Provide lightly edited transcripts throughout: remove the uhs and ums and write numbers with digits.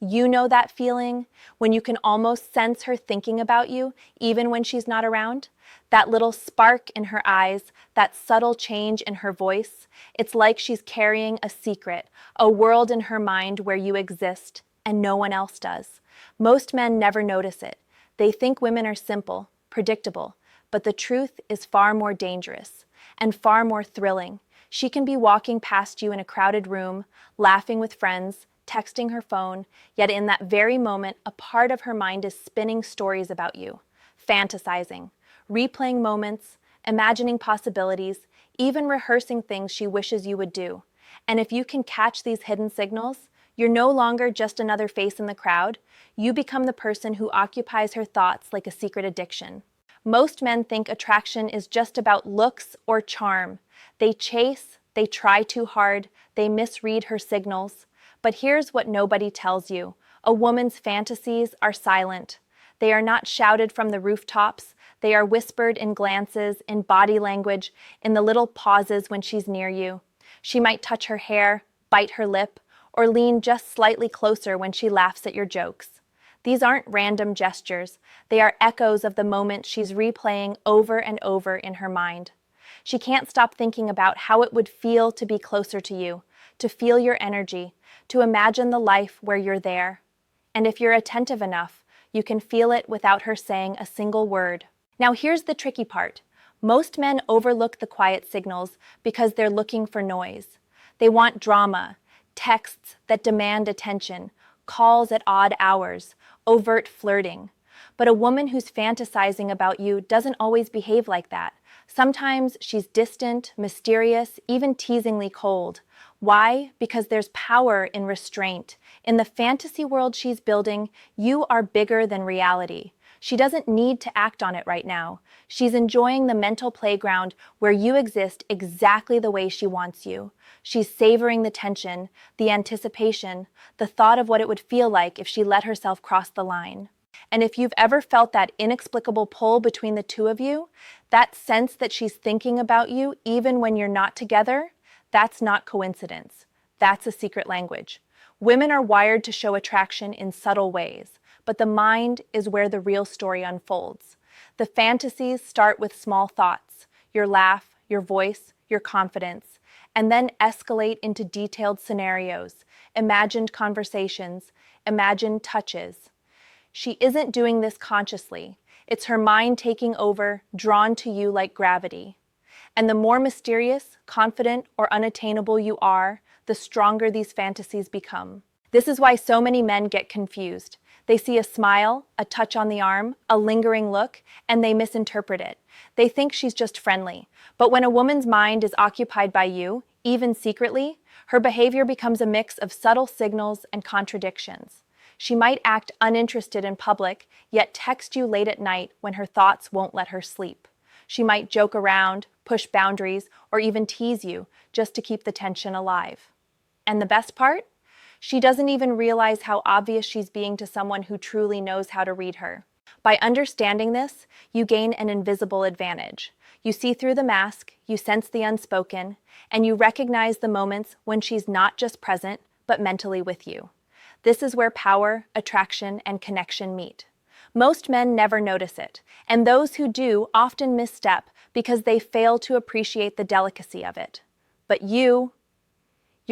You know that feeling when you can almost sense her thinking about you, even when she's not around? That little spark in her eyes, that subtle change in her voice. It's like she's carrying a secret, a world in her mind where you exist and no one else does. Most men never notice it. They think women are simple, predictable, but the truth is far more dangerous and far more thrilling. She can be walking past you in a crowded room, laughing with friends, texting her phone, yet in that very moment, a part of her mind is spinning stories about you, fantasizing, replaying moments, imagining possibilities, even rehearsing things she wishes you would do. And if you can catch these hidden signals, you're no longer just another face in the crowd. You become the person who occupies her thoughts like a secret addiction. Most men think attraction is just about looks or charm. They chase, they try too hard, they misread her signals. But here's what nobody tells you. A woman's fantasies are silent. They are not shouted from the rooftops. They are whispered in glances, in body language, in the little pauses when she's near you. She might touch her hair, bite her lip, or lean just slightly closer when she laughs at your jokes. These aren't random gestures. They are echoes of the moment she's replaying over and over in her mind. She can't stop thinking about how it would feel to be closer to you, to feel your energy, to imagine the life where you're there. And if you're attentive enough, you can feel it without her saying a single word. Now here's the tricky part. Most men overlook the quiet signals because they're looking for noise. They want drama, texts that demand attention, calls at odd hours, overt flirting. But a woman who's fantasizing about you doesn't always behave like that. Sometimes she's distant, mysterious, even teasingly cold. Why? Because there's power in restraint. In the fantasy world she's building, you are bigger than reality. She doesn't need to act on it right now. She's enjoying the mental playground where you exist exactly the way she wants you. She's savoring the tension, the anticipation, the thought of what it would feel like if she let herself cross the line. And if you've ever felt that inexplicable pull between the two of you, that sense that she's thinking about you even when you're not together, that's not coincidence. That's a secret language. Women are wired to show attraction in subtle ways, but the mind is where the real story unfolds. The fantasies start with small thoughts, your laugh, your voice, your confidence, and then escalate into detailed scenarios, imagined conversations, imagined touches. She isn't doing this consciously. It's her mind taking over, drawn to you like gravity. And the more mysterious, confident, or unattainable you are, the stronger these fantasies become. This is why so many men get confused. They see a smile, a touch on the arm, a lingering look, and they misinterpret it. They think she's just friendly. But when a woman's mind is occupied by you, even secretly, her behavior becomes a mix of subtle signals and contradictions. She might act uninterested in public, yet text you late at night when her thoughts won't let her sleep. She might joke around, push boundaries, or even tease you just to keep the tension alive. And the best part? She doesn't even realize how obvious she's being to someone who truly knows how to read her. By understanding this, you gain an invisible advantage. You see through the mask, you sense the unspoken, and you recognize the moments when she's not just present, but mentally with you. This is where power, attraction, and connection meet. Most men never notice it, and those who do often misstep because they fail to appreciate the delicacy of it. But you're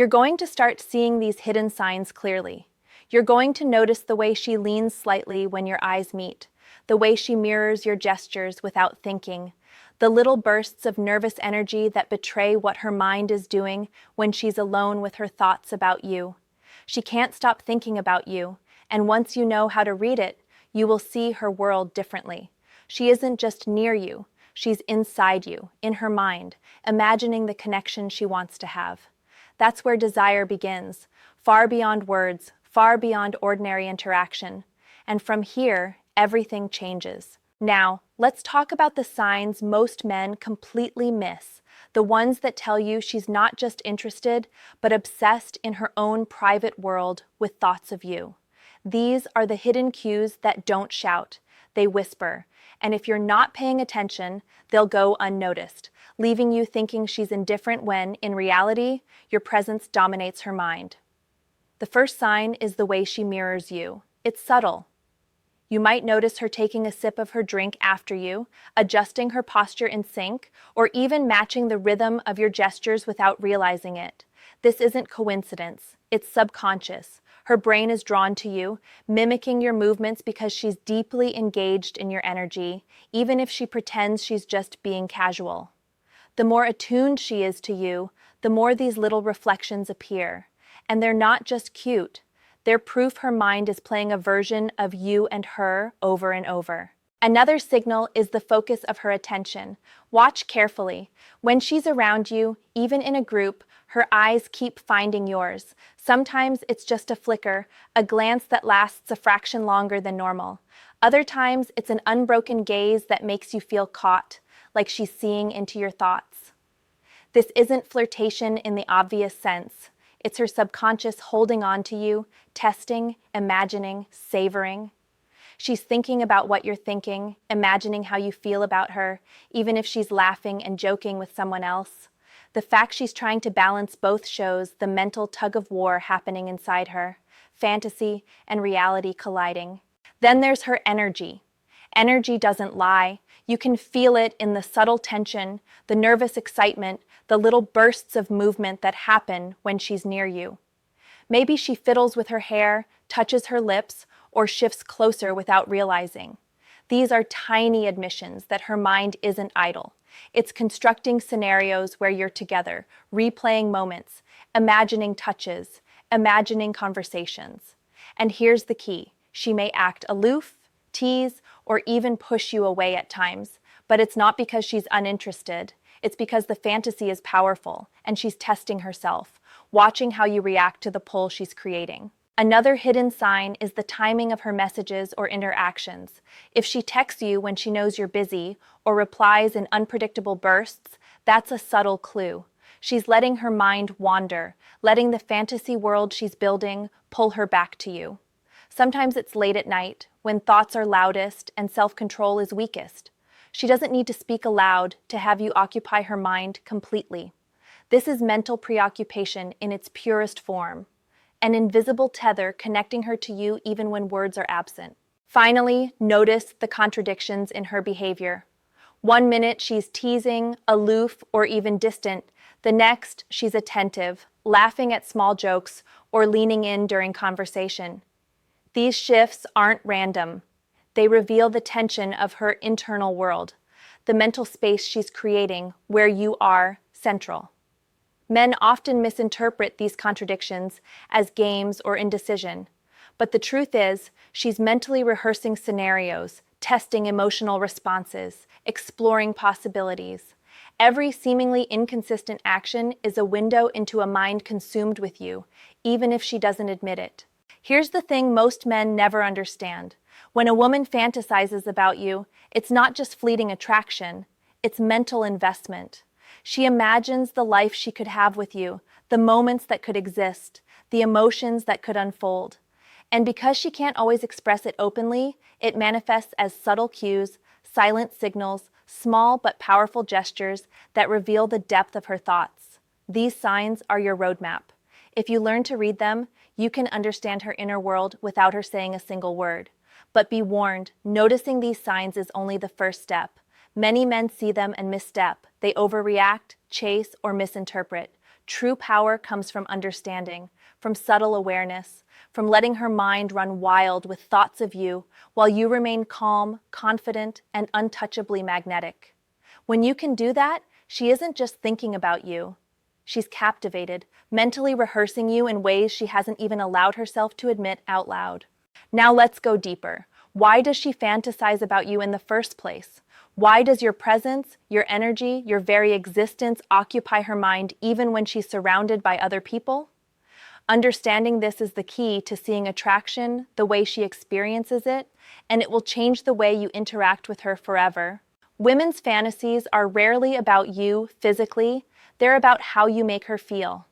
going to start seeing these hidden signs clearly. You're going to notice the way she leans slightly when your eyes meet, the way she mirrors your gestures without thinking, the little bursts of nervous energy that betray what her mind is doing when she's alone with her thoughts about you. She can't stop thinking about you, and once you know how to read it, you will see her world differently. She isn't just near you, she's inside you, in her mind, imagining the connection she wants to have. That's where desire begins, far beyond words, far beyond ordinary interaction. And from here, everything changes. Now, let's talk about the signs most men completely miss, the ones that tell you she's not just interested, but obsessed in her own private world with thoughts of you. These are the hidden cues that don't shout, they whisper, and if you're not paying attention, they'll go unnoticed, leaving you thinking she's indifferent when, in reality, your presence dominates her mind. The first sign is the way she mirrors you. It's subtle. You might notice her taking a sip of her drink after you, adjusting her posture in sync, or even matching the rhythm of your gestures without realizing it. This isn't coincidence. It's subconscious. Her brain is drawn to you, mimicking your movements because she's deeply engaged in your energy, even if she pretends she's just being casual. The more attuned she is to you, the more these little reflections appear. And they're not just cute. They're proof her mind is playing a version of you and her over and over. Another signal is the focus of her attention. Watch carefully. When she's around you, even in a group, her eyes keep finding yours. Sometimes it's just a flicker, a glance that lasts a fraction longer than normal. Other times it's an unbroken gaze that makes you feel caught, like she's seeing into your thoughts. This isn't flirtation in the obvious sense. It's her subconscious holding on to you, testing, imagining, savoring. She's thinking about what you're thinking, imagining how you feel about her, even if she's laughing and joking with someone else. The fact she's trying to balance both shows the mental tug-of-war happening inside her, fantasy and reality colliding. Then there's her energy. Energy doesn't lie. You can feel it in the subtle tension, the nervous excitement, the little bursts of movement that happen when she's near you. Maybe she fiddles with her hair, touches her lips, or shifts closer without realizing. These are tiny admissions that her mind isn't idle. It's constructing scenarios where you're together, replaying moments, imagining touches, imagining conversations. And here's the key. She may act aloof, tease, or even push you away at times, but it's not because she's uninterested. It's because the fantasy is powerful, and she's testing herself, watching how you react to the pull she's creating. Another hidden sign is the timing of her messages or interactions. If she texts you when she knows you're busy, or replies in unpredictable bursts, that's a subtle clue. She's letting her mind wander, letting the fantasy world she's building pull her back to you. Sometimes it's late at night, when thoughts are loudest and self-control is weakest. She doesn't need to speak aloud to have you occupy her mind completely. This is mental preoccupation in its purest form, an invisible tether connecting her to you even when words are absent. Finally, notice the contradictions in her behavior. One minute she's teasing, aloof, or even distant. The next, she's attentive, laughing at small jokes, or leaning in during conversation. These shifts aren't random. They reveal the tension of her internal world, the mental space she's creating where you are central. Men often misinterpret these contradictions as games or indecision, but the truth is, she's mentally rehearsing scenarios, testing emotional responses, exploring possibilities. Every seemingly inconsistent action is a window into a mind consumed with you, even if she doesn't admit it. Here's the thing most men never understand. When a woman fantasizes about you, it's not just fleeting attraction, it's mental investment. She imagines the life she could have with you, the moments that could exist, the emotions that could unfold. And because she can't always express it openly, it manifests as subtle cues, silent signals, small but powerful gestures that reveal the depth of her thoughts. These signs are your roadmap. If you learn to read them, you can understand her inner world without her saying a single word. But be warned, noticing these signs is only the first step. Many men see them and misstep. They overreact, chase, or misinterpret. True power comes from understanding, from subtle awareness, from letting her mind run wild with thoughts of you while you remain calm, confident, and untouchably magnetic. When you can do that, she isn't just thinking about you. She's captivated, mentally rehearsing you in ways she hasn't even allowed herself to admit out loud. Now let's go deeper. Why does she fantasize about you in the first place? Why does your presence, your energy, your very existence occupy her mind even when she's surrounded by other people? Understanding this is the key to seeing attraction the way she experiences it, and it will change the way you interact with her forever. Women's fantasies are rarely about you physically, they're about how you make her feel.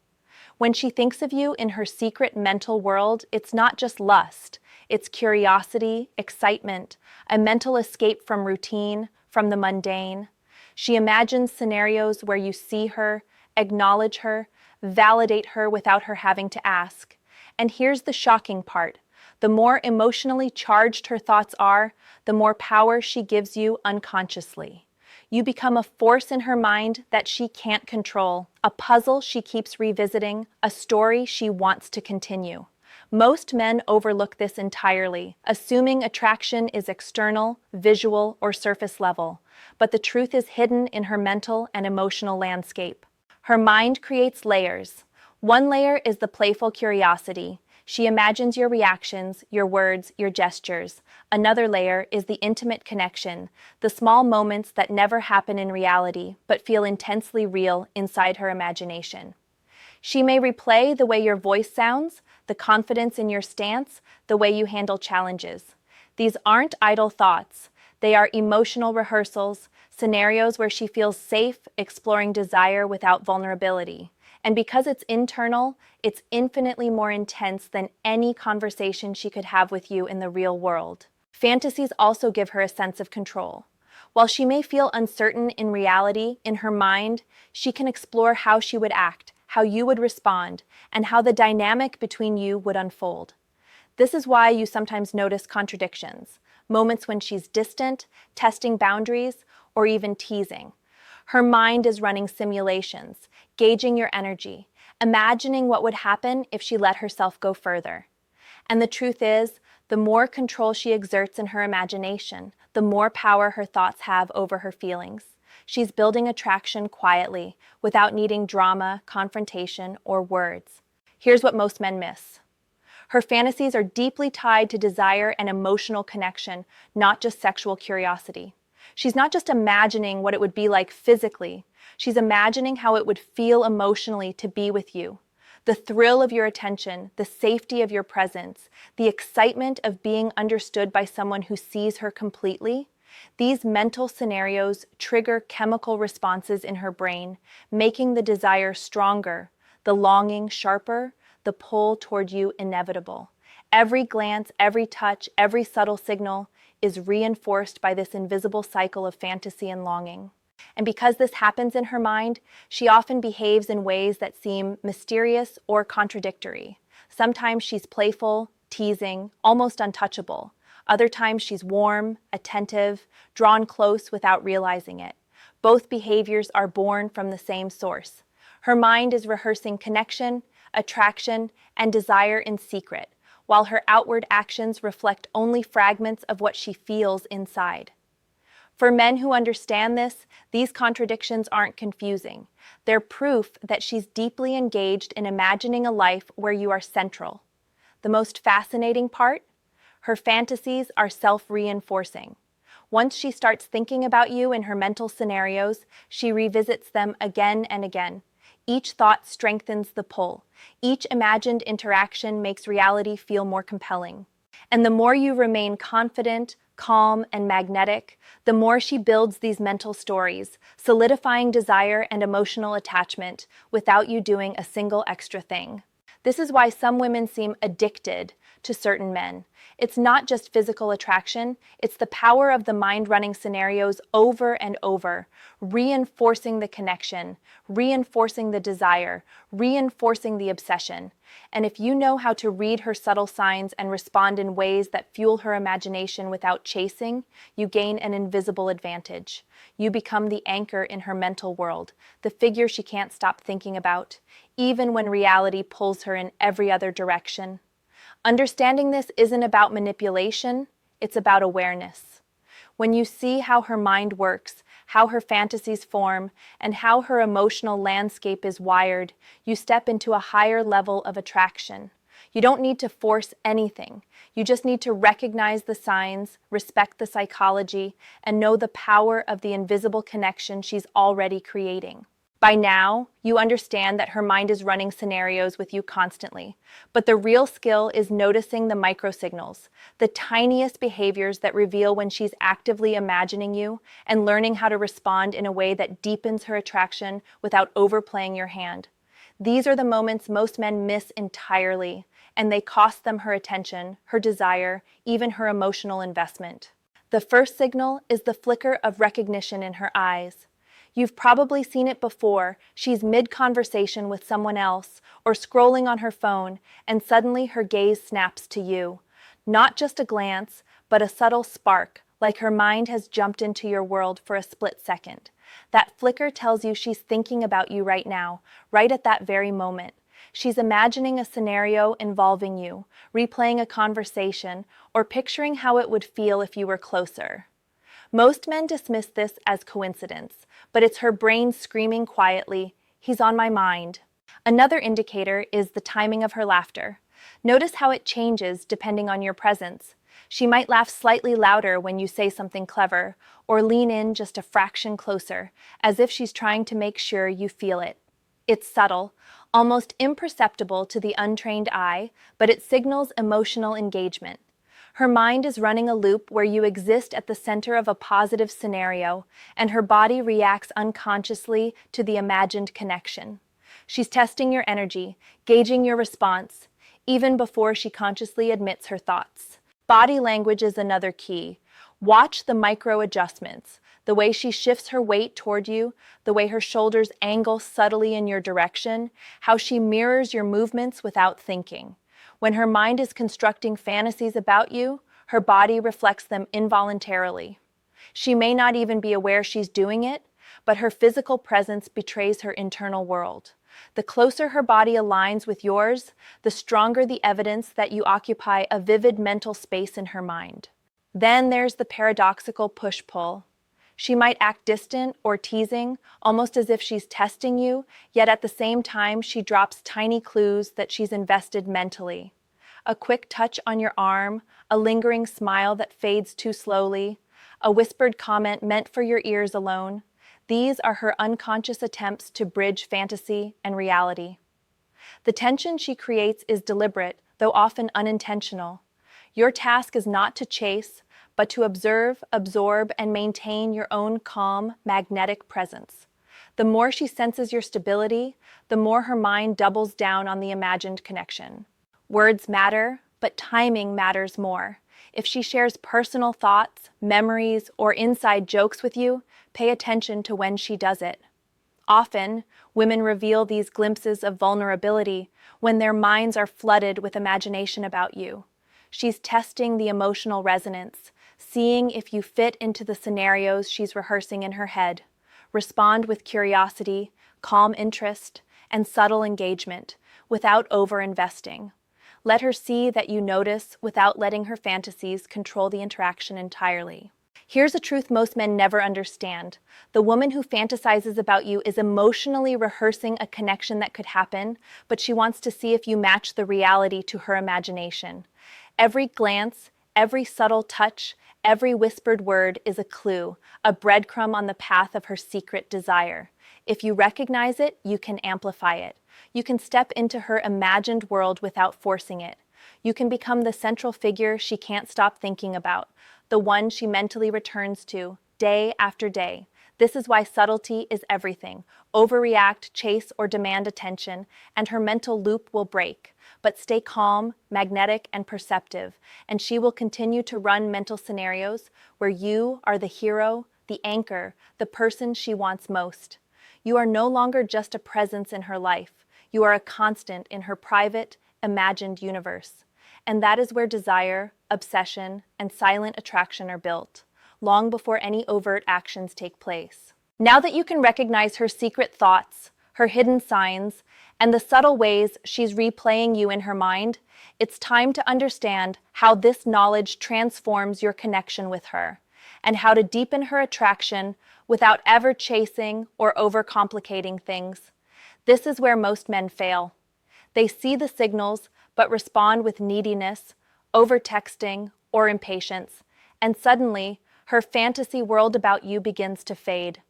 When she thinks of you in her secret mental world, it's not just lust, it's curiosity, excitement, a mental escape from routine, from the mundane. She imagines scenarios where you see her, acknowledge her, validate her without her having to ask. And here's the shocking part. The more emotionally charged her thoughts are, the more power she gives you unconsciously. You become a force in her mind that she can't control, a puzzle she keeps revisiting, a story she wants to continue. Most men overlook this entirely, assuming attraction is external, visual, or surface level. But the truth is hidden in her mental and emotional landscape. Her mind creates layers. One layer is the playful curiosity. She imagines your reactions, your words, your gestures. Another layer is the intimate connection, the small moments that never happen in reality, but feel intensely real inside her imagination. She may replay the way your voice sounds, the confidence in your stance, the way you handle challenges. These aren't idle thoughts. They are emotional rehearsals, scenarios where she feels safe exploring desire without vulnerability. And because it's internal, it's infinitely more intense than any conversation she could have with you in the real world. Fantasies also give her a sense of control. While she may feel uncertain in reality, in her mind, she can explore how she would act, how you would respond, and how the dynamic between you would unfold. This is why you sometimes notice contradictions, moments when she's distant, testing boundaries, or even teasing. Her mind is running simulations, gauging your energy, imagining what would happen if she let herself go further. And the truth is, the more control she exerts in her imagination, the more power her thoughts have over her feelings. She's building attraction quietly, without needing drama, confrontation, or words. Here's what most men miss. Her fantasies are deeply tied to desire and emotional connection, not just sexual curiosity. She's not just imagining what it would be like physically, she's imagining how it would feel emotionally to be with you. The thrill of your attention, the safety of your presence, the excitement of being understood by someone who sees her completely. These mental scenarios trigger chemical responses in her brain, making the desire stronger, the longing sharper, the pull toward you inevitable. Every glance, every touch, every subtle signal is reinforced by this invisible cycle of fantasy and longing. And because this happens in her mind, she often behaves in ways that seem mysterious or contradictory. Sometimes she's playful, teasing, almost untouchable. Other times she's warm, attentive, drawn close without realizing it. Both behaviors are born from the same source. Her mind is rehearsing connection, attraction, and desire in secret, while her outward actions reflect only fragments of what she feels inside. For men who understand this, these contradictions aren't confusing. They're proof that she's deeply engaged in imagining a life where you are central. The most fascinating part? Her fantasies are self-reinforcing. Once she starts thinking about you in her mental scenarios, she revisits them again and again. Each thought strengthens the pull. Each imagined interaction makes reality feel more compelling. And the more you remain confident, calm, and magnetic, the more she builds these mental stories, solidifying desire and emotional attachment without you doing a single extra thing. This is why some women seem addicted to certain men. It's not just physical attraction, it's the power of the mind running scenarios over and over, reinforcing the connection, reinforcing the desire, reinforcing the obsession. And if you know how to read her subtle signs and respond in ways that fuel her imagination without chasing, you gain an invisible advantage. You become the anchor in her mental world, the figure she can't stop thinking about, even when reality pulls her in every other direction. Understanding this isn't about manipulation, it's about awareness. When you see how her mind works, how her fantasies form, and how her emotional landscape is wired, you step into a higher level of attraction. You don't need to force anything. You just need to recognize the signs, respect the psychology, and know the power of the invisible connection she's already creating. By now, you understand that her mind is running scenarios with you constantly, but the real skill is noticing the microsignals, the tiniest behaviors that reveal when she's actively imagining you, and learning how to respond in a way that deepens her attraction without overplaying your hand. These are the moments most men miss entirely, and they cost them her attention, her desire, even her emotional investment. The first signal is the flicker of recognition in her eyes. You've probably seen it before. She's mid-conversation with someone else or scrolling on her phone, and suddenly her gaze snaps to you. Not just a glance, but a subtle spark, like her mind has jumped into your world for a split second. That flicker tells you she's thinking about you right now, right at that very moment. She's imagining a scenario involving you, replaying a conversation, or picturing how it would feel if you were closer. Most men dismiss this as coincidence, but it's her brain screaming quietly, "He's on my mind." Another indicator is the timing of her laughter. Notice how it changes depending on your presence. She might laugh slightly louder when you say something clever, or lean in just a fraction closer, as if she's trying to make sure you feel it. It's subtle, almost imperceptible to the untrained eye, but it signals emotional engagement. Her mind is running a loop where you exist at the center of a positive scenario, and her body reacts unconsciously to the imagined connection. She's testing your energy, gauging your response, even before she consciously admits her thoughts. Body language is another key. Watch the micro adjustments, the way she shifts her weight toward you, the way her shoulders angle subtly in your direction, how she mirrors your movements without thinking. When her mind is constructing fantasies about you, her body reflects them involuntarily. She may not even be aware she's doing it, but her physical presence betrays her internal world. The closer her body aligns with yours, the stronger the evidence that you occupy a vivid mental space in her mind. Then there's the paradoxical push-pull. She might act distant or teasing, almost as if she's testing you, yet at the same time she drops tiny clues that she's invested mentally. A quick touch on your arm, a lingering smile that fades too slowly, a whispered comment meant for your ears alone. These are her unconscious attempts to bridge fantasy and reality. The tension she creates is deliberate, though often unintentional. Your task is not to chase, but to observe, absorb, and maintain your own calm, magnetic presence. The more she senses your stability, the more her mind doubles down on the imagined connection. Words matter, but timing matters more. If she shares personal thoughts, memories, or inside jokes with you, pay attention to when she does it. Often, women reveal these glimpses of vulnerability when their minds are flooded with imagination about you. She's testing the emotional resonance, seeing if you fit into the scenarios she's rehearsing in her head. Respond with curiosity, calm interest, and subtle engagement, without over-investing. Let her see that you notice without letting her fantasies control the interaction entirely. Here's a truth most men never understand. The woman who fantasizes about you is emotionally rehearsing a connection that could happen, but she wants to see if you match the reality to her imagination. Every glance, every subtle touch, every whispered word is a clue, a breadcrumb on the path of her secret desire. If you recognize it, you can amplify it. You can step into her imagined world without forcing it. You can become the central figure she can't stop thinking about, the one she mentally returns to, day after day. This is why subtlety is everything. Overreact, chase, or demand attention, and her mental loop will break. But stay calm, magnetic, and perceptive, and she will continue to run mental scenarios where you are the hero, the anchor, the person she wants most. You are no longer just a presence in her life. You are a constant in her private, imagined universe. And that is where desire, obsession, and silent attraction are built, long before any overt actions take place. Now that you can recognize her secret thoughts, her hidden signs, and the subtle ways she's replaying you in her mind, it's time to understand how this knowledge transforms your connection with her, and how to deepen her attraction without ever chasing or overcomplicating things. This is where most men fail. They see the signals, but respond with neediness, over-texting, or impatience, and suddenly, her fantasy world about you begins to fade.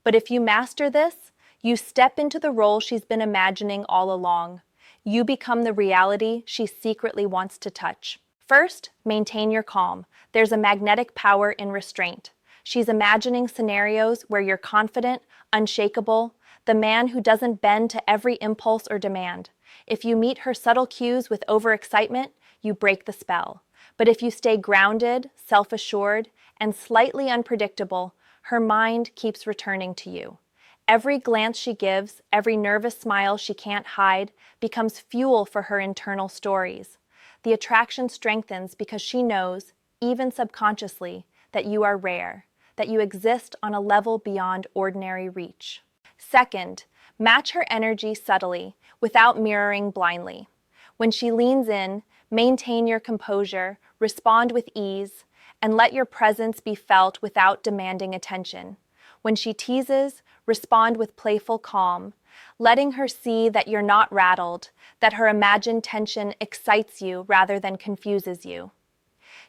But if you master this, you step into the role she's been imagining all along. You become the reality she secretly wants to touch. First, maintain your calm. There's a magnetic power in restraint. She's imagining scenarios where you're confident, unshakable, the man who doesn't bend to every impulse or demand. If you meet her subtle cues with overexcitement, you break the spell. But if you stay grounded, self-assured, and slightly unpredictable, her mind keeps returning to you. Every glance she gives, every nervous smile she can't hide, becomes fuel for her internal stories. The attraction strengthens because she knows, even subconsciously, that you are rare, that you exist on a level beyond ordinary reach. Second, match her energy subtly, without mirroring blindly. When she leans in, maintain your composure, respond with ease, and let your presence be felt without demanding attention. When she teases, respond with playful calm, letting her see that you're not rattled, that her imagined tension excites you rather than confuses you.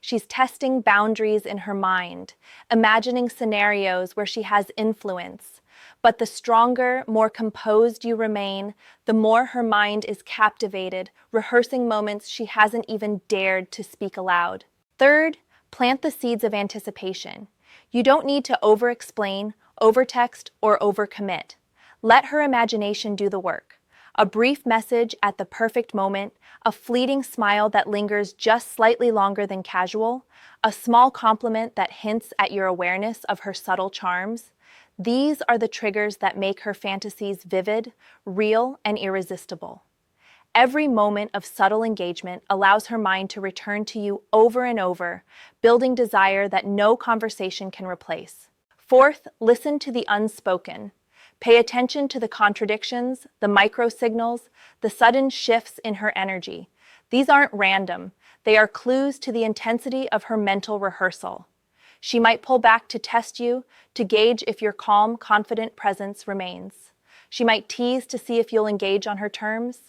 She's testing boundaries in her mind, imagining scenarios where she has influence. But the stronger, more composed you remain, the more her mind is captivated, rehearsing moments she hasn't even dared to speak aloud. Third, plant the seeds of anticipation. You don't need to over-explain, over-text, or over-commit. Let her imagination do the work. A brief message at the perfect moment, a fleeting smile that lingers just slightly longer than casual, a small compliment that hints at your awareness of her subtle charms. These are the triggers that make her fantasies vivid, real, and irresistible. Every moment of subtle engagement allows her mind to return to you over and over, building desire that no conversation can replace. Fourth, listen to the unspoken. Pay attention to the contradictions, the micro-signals, the sudden shifts in her energy. These aren't random. They are clues to the intensity of her mental rehearsal. She might pull back to test you, to gauge if your calm, confident presence remains. She might tease to see if you'll engage on her terms.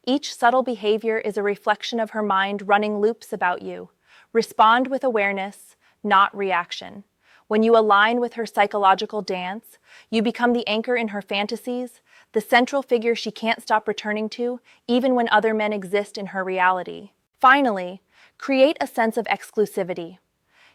Each subtle behavior is a reflection of her mind running loops about you. Respond with awareness, not reaction. When you align with her psychological dance, you become the anchor in her fantasies, the central figure she can't stop returning to, even when other men exist in her reality. Finally, create a sense of exclusivity.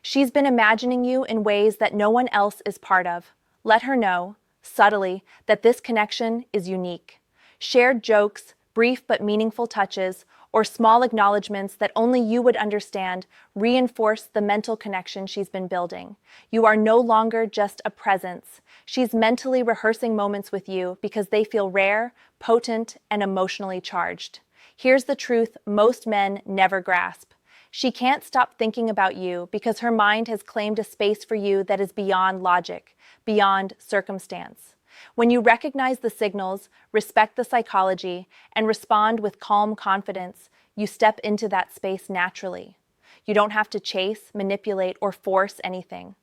She's been imagining you in ways that no one else is part of. Let her know, subtly, that this connection is unique. Shared jokes, brief but meaningful touches, or small acknowledgments that only you would understand reinforce the mental connection she's been building. You are no longer just a presence. She's mentally rehearsing moments with you because they feel rare, potent, and emotionally charged. Here's the truth most men never grasp. She can't stop thinking about you because her mind has claimed a space for you that is beyond logic, beyond circumstance. When you recognize the signals, respect the psychology, and respond with calm confidence, you step into that space naturally. You don't have to chase, manipulate, or force anything.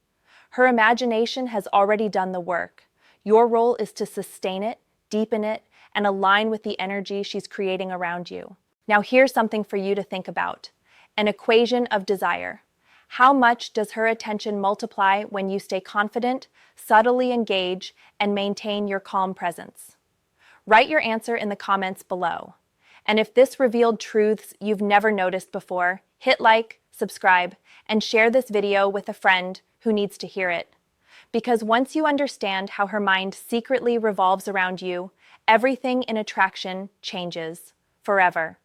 Her imagination has already done the work. Your role is to sustain it, deepen it, and align with the energy she's creating around you. Now here's something for you to think about. An equation of desire. How much does her attention multiply when you stay confident, subtly engage, and maintain your calm presence? Write your answer in the comments below. And if this revealed truths you've never noticed before, hit like, subscribe, and share this video with a friend who needs to hear it. Because once you understand how her mind secretly revolves around you, everything in attraction changes forever.